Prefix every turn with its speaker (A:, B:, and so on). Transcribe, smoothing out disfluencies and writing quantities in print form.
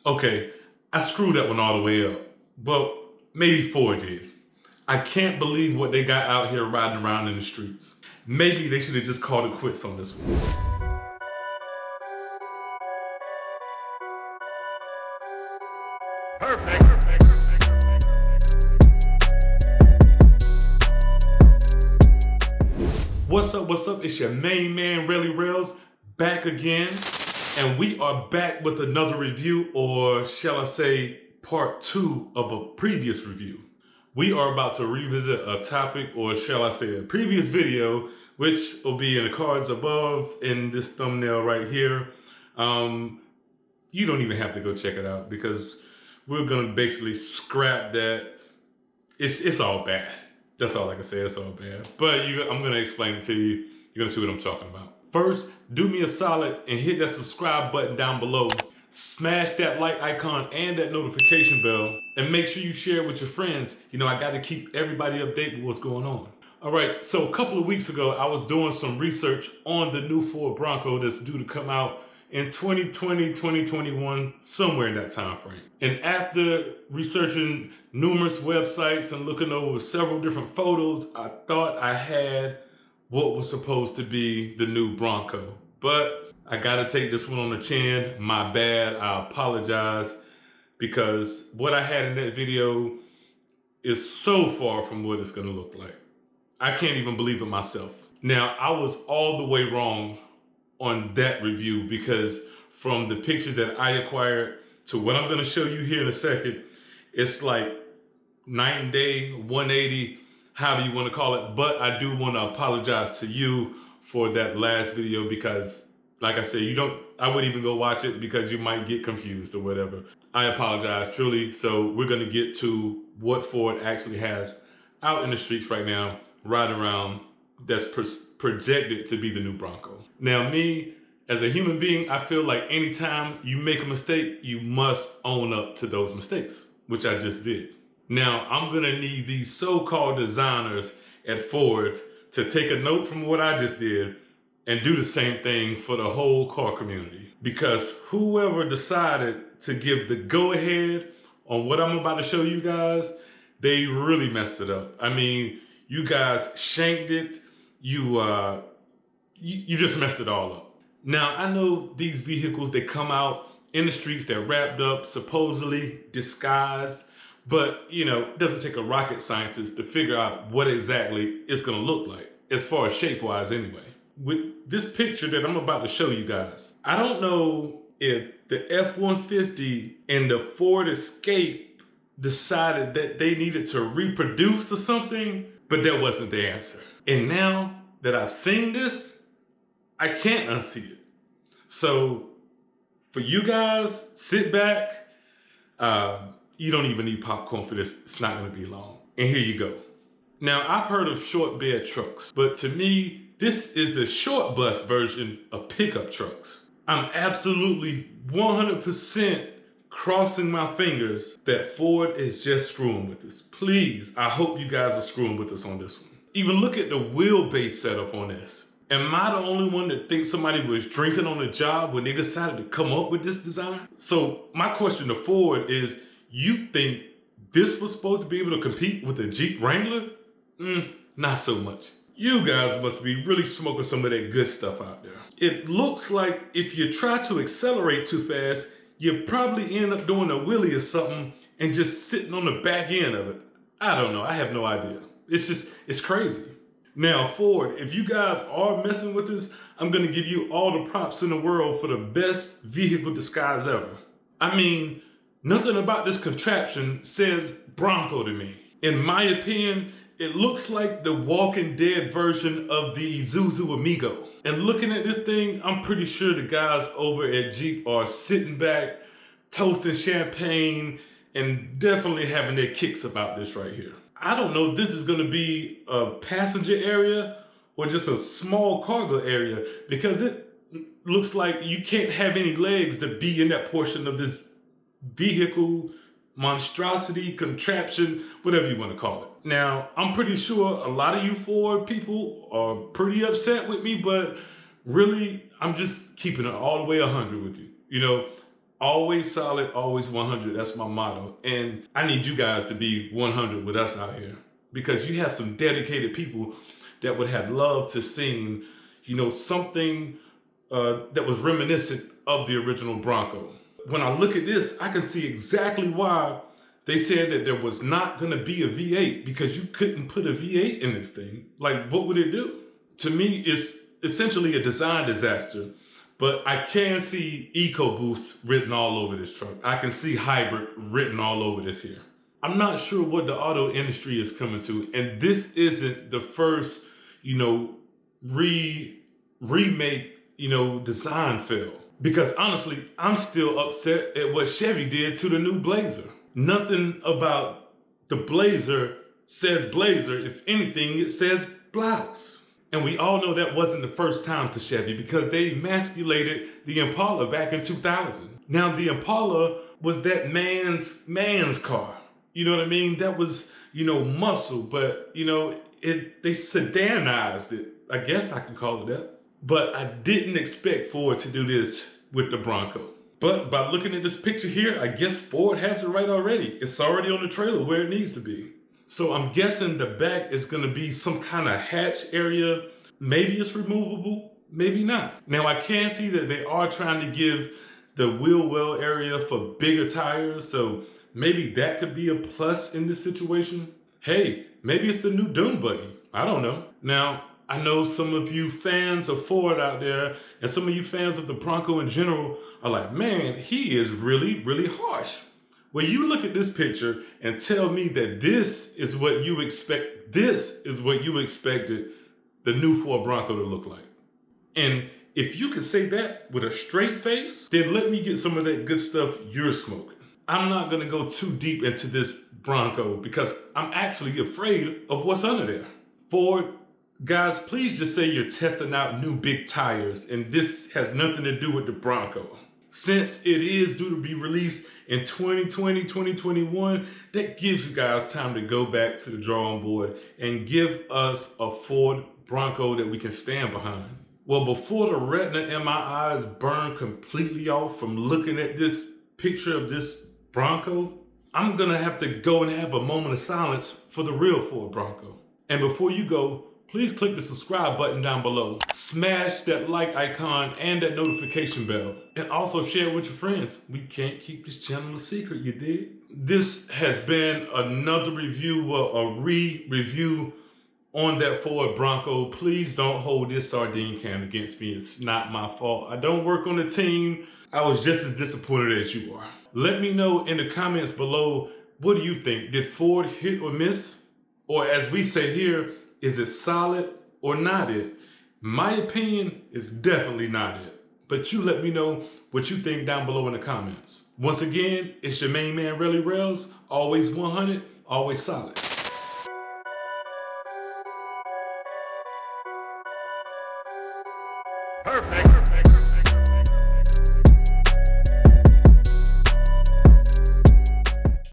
A: Okay, I screwed that one all the way up. Well, maybe Ford did. I can't believe what they got out here riding around in the streets. Maybe they should have just called it quits on this one.
B: Perfect.
A: What's up, what's up? It's your main man, Relly Rails, back again. And we are back with another review, or shall I say, part 2 of a previous review. We are about to revisit a topic, or shall I say, a previous video, which will be in the cards above in this thumbnail right here. You don't even have to go check it out because we're gonna basically scrap that. It's all bad. That's all I can say. It's all bad. But I'm gonna explain it to you. You're gonna see what I'm talking about. First, do me a solid and hit that subscribe button down below. Smash that like icon and that notification bell, and make sure you share it with your friends. You know, I got to keep everybody updated with what's going on. All right, so a couple of weeks ago, I was doing some research on the new Ford Bronco that's due to come out in 2020, 2021, somewhere in that time frame. And after researching numerous websites and looking over several different photos, I thought I had what was supposed to be the new Bronco. But I gotta take this one on the chin. My bad, I apologize, because what I had in that video is so far from what it's gonna look like. I can't even believe it myself. Now, I was all the way wrong on that review, because from the pictures that I acquired to what I'm gonna show you here in a second, it's like night and day, 180, however you wanna call it. But I do wanna apologize to you for that last video, because like I said, I wouldn't even go watch it because you might get confused or whatever. I apologize truly. So we're gonna get to what Ford actually has out in the streets right now, right around, that's projected to be the new Bronco. Now, me, as a human being, I feel like anytime you make a mistake, you must own up to those mistakes, which I just did. Now, I'm gonna need these so-called designers at Ford to take a note from what I just did and do the same thing for the whole car community. Because whoever decided to give the go-ahead on what I'm about to show you guys, they really messed it up. I mean, you guys shanked it. You just messed it all up. Now, I know these vehicles, they come out in the streets, they're wrapped up, supposedly disguised, but you know, it doesn't take a rocket scientist to figure out what exactly it's gonna look like, as far as shape-wise anyway. With this picture that I'm about to show you guys, I don't know if the F-150 and the Ford Escape decided that they needed to reproduce or something, but that wasn't the answer. And now that I've seen this, I can't unsee it. So for you guys, sit back. You don't even need popcorn for this. It's not gonna be long. And here you go. Now, I've heard of short bed trucks, but to me, this is the short bus version of pickup trucks. I'm absolutely 100% crossing my fingers that Ford is just screwing with us. Please, I hope you guys are screwing with us on this one. Even look at the wheelbase setup on this. Am I the only one that thinks somebody was drinking on the job when they decided to come up with this design? So my question to Ford is, you think this was supposed to be able to compete with the Jeep Wrangler? Not so much. You guys must be really smoking some of that good stuff out there. It looks like if you try to accelerate too fast, you probably end up doing a wheelie or something and just sitting on the back end of it. I don't know, I have no idea. It's crazy. Now, Ford, if you guys are messing with this, I'm gonna give you all the props in the world for the best vehicle disguise ever. I mean, nothing about this contraption says Bronco to me. In my opinion, it looks like the Walking Dead version of the Isuzu Amigo. And looking at this thing, I'm pretty sure the guys over at Jeep are sitting back, toasting champagne, and definitely having their kicks about this right here. I don't know if this is gonna be a passenger area or just a small cargo area, because it looks like you can't have any legs to be in that portion of this vehicle, monstrosity, contraption, whatever you want to call it. Now, I'm pretty sure a lot of you Ford people are pretty upset with me, but really, I'm just keeping it all the way 100 with you. You know, Always solid, always 100. That's my motto. And I need you guys to be 100 with us out here, because you have some dedicated people that would have loved to sing, something that was reminiscent of the original Bronco. When I look at this, I can see exactly why they said that there was not going to be a V8, because you couldn't put a V8 in this thing. Like, what would it do? To me, it's essentially a design disaster. But I can see EcoBoost written all over this truck. I can see hybrid written all over this here. I'm not sure what the auto industry is coming to. And this isn't the first, remake, design fail. Because honestly, I'm still upset at what Chevy did to the new Blazer. Nothing about the Blazer says Blazer. If anything, it says blouse. And we all know that wasn't the first time for Chevy, because they emasculated the Impala back in 2000. Now, the Impala was that man's car. You know what I mean? That was, muscle, but, they sedanized it. I guess I can call it that. But I didn't expect Ford to do this with the Bronco. But by looking at this picture here, I guess Ford has it right already. It's already on the trailer where it needs to be. So I'm guessing the back is going to be some kind of hatch area. Maybe it's removable, maybe not. Now I can see that they are trying to give the wheel well area for bigger tires. So maybe that could be a plus in this situation. Hey, maybe it's the new Doom buggy. I don't know. Now, I know some of you fans of Ford out there, and some of you fans of the Bronco in general are like, man, he is really, really harsh. Well, you look at this picture and tell me that this is what you expected the new Ford Bronco to look like. And if you can say that with a straight face, then let me get some of that good stuff you're smoking. I'm not going to go too deep into this Bronco because I'm actually afraid of what's under there. Ford, guys, please just say you're testing out new big tires, and this has nothing to do with the Bronco. Since it is due to be released in 2020, 2021, that gives you guys time to go back to the drawing board and give us a Ford Bronco that we can stand behind. Well, before the retina in my eyes burn completely off from looking at this picture of this Bronco, I'm gonna have to go and have a moment of silence for the real Ford Bronco. And before you go, please click the subscribe button down below. Smash that like icon and that notification bell. And also share it with your friends. We can't keep this channel a secret, you dig? This has been another review, a re-review on that Ford Bronco. Please don't hold this sardine can against me. It's not my fault. I don't work on the team. I was just as disappointed as you are. Let me know in the comments below, what do you think? Did Ford hit or miss? Or as we say here, is it solid or not it? My opinion is definitely not it. But you let me know what you think down below in the comments. Once again, it's your main man, Relly Rails. Always 100, always solid.
B: Perfect.